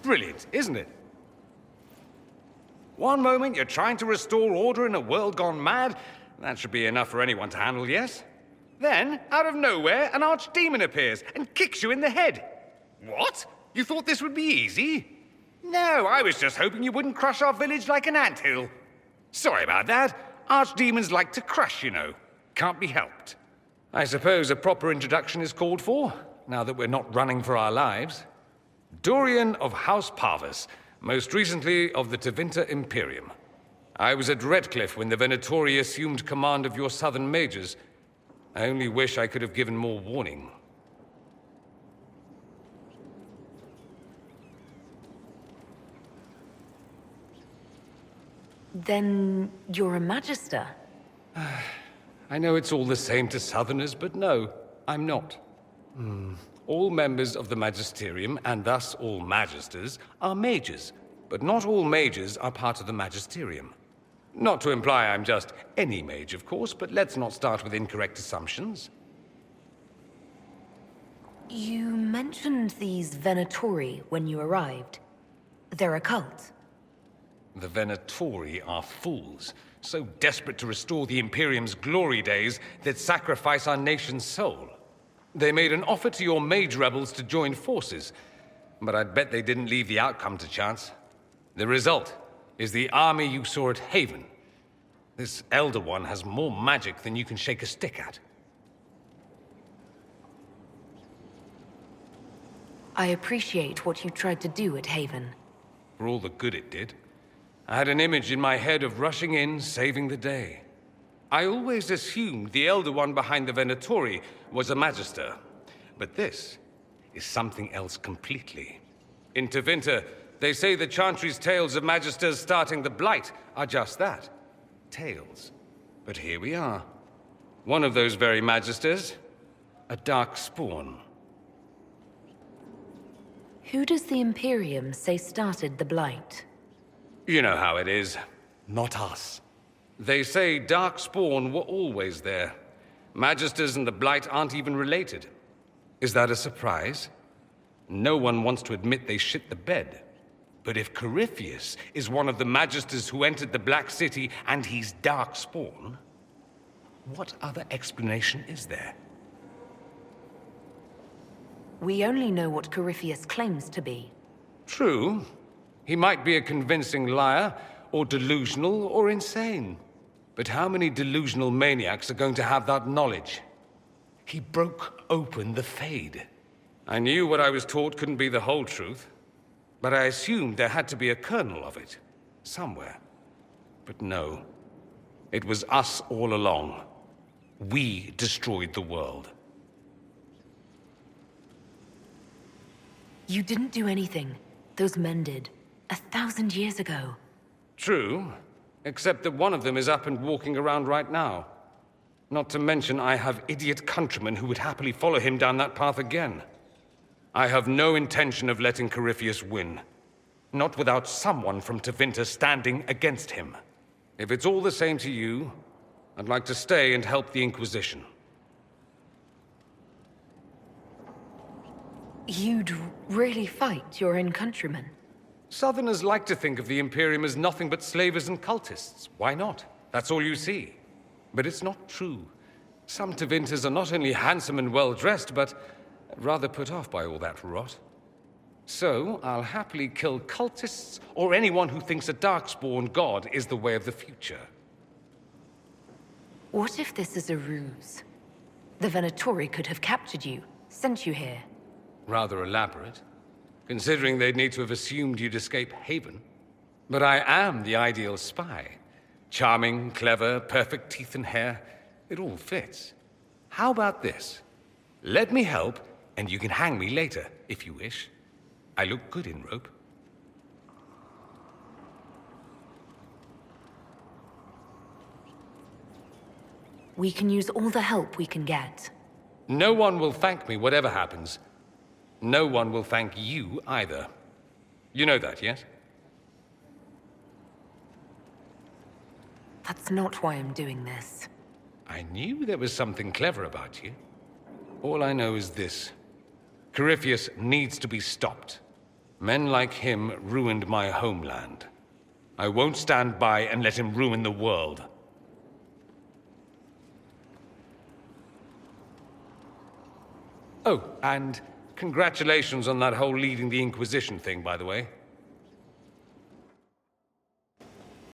Brilliant, isn't it? One moment you're trying to restore order in a world gone mad. That should be enough for anyone to handle, yes? Then, out of nowhere, an archdemon appears and kicks you in the head. What? You thought this would be easy? No, I was just hoping you wouldn't crush our village like an anthill. Sorry about that. Archdemons like to crush, you know. Can't be helped. I suppose a proper introduction is called for, now that we're not running for our lives. Dorian of House Parvus, most recently of the Tevinter Imperium. I was at Redcliffe when the Venatori assumed command of your southern mages. I only wish I could have given more warning. Then you're a Magister? I know it's all the same to Southerners, but no, I'm not. All members of the Magisterium, and thus all Magisters, are mages. But not all mages are part of the Magisterium. Not to imply I'm just any mage, of course, but let's not start with incorrect assumptions. You mentioned these Venatori when you arrived. They're a cult. The Venatori are fools, so desperate to restore the Imperium's glory days that sacrifice our nation's soul. They made an offer to your mage rebels to join forces, but I'd bet they didn't leave the outcome to chance. The result is the army you saw at Haven. This Elder One has more magic than you can shake a stick at. I appreciate what you tried to do at Haven. For all the good it did. I had an image in my head of rushing in, saving the day. I always assumed the Elder One behind the Venatori was a Magister. But this is something else completely. In Tevinter, they say the Chantry's tales of Magisters starting the Blight are just that. Tales. But here we are. One of those very Magisters. A dark spawn. Who does the Imperium say started the Blight? You know how it is. Not us. They say Darkspawn were always there. Magisters and the Blight aren't even related. Is that a surprise? No one wants to admit they shit the bed. But if Corypheus is one of the Magisters who entered the Black City and he's Darkspawn, what other explanation is there? We only know what Corypheus claims to be. True. He might be a convincing liar, or delusional, or insane. But how many delusional maniacs are going to have that knowledge? He broke open the Fade. I knew what I was taught couldn't be the whole truth, but I assumed there had to be a kernel of it, somewhere. But no. It was us all along. We destroyed the world. You didn't do anything. Those men did. 1,000 years ago. True, except that one of them is up and walking around right now. Not to mention I have idiot countrymen who would happily follow him down that path again. I have no intention of letting Corypheus win. Not without someone from Tevinter standing against him. If it's all the same to you, I'd like to stay and help the Inquisition. You'd really fight your own countrymen? Southerners like to think of the Imperium as nothing but slavers and cultists. Why not? That's all you see. But it's not true. Some Tevinters are not only handsome and well-dressed, but rather put off by all that rot. So, I'll happily kill cultists or anyone who thinks a Darkspawn god is the way of the future. What if this is a ruse? The Venatori could have captured you, sent you here. Rather elaborate, considering they'd need to have assumed you'd escape Haven. But I am the ideal spy. Charming, clever, perfect teeth and hair. It all fits. How about this? Let me help, and you can hang me later, if you wish. I look good in rope. We can use all the help we can get. No one will thank me, whatever happens. No one will thank you either. You know that, yes? That's not why I'm doing this. I knew there was something clever about you. All I know is this. Corypheus needs to be stopped. Men like him ruined my homeland. I won't stand by and let him ruin the world. Oh, and congratulations on that whole leading the Inquisition thing, by the way.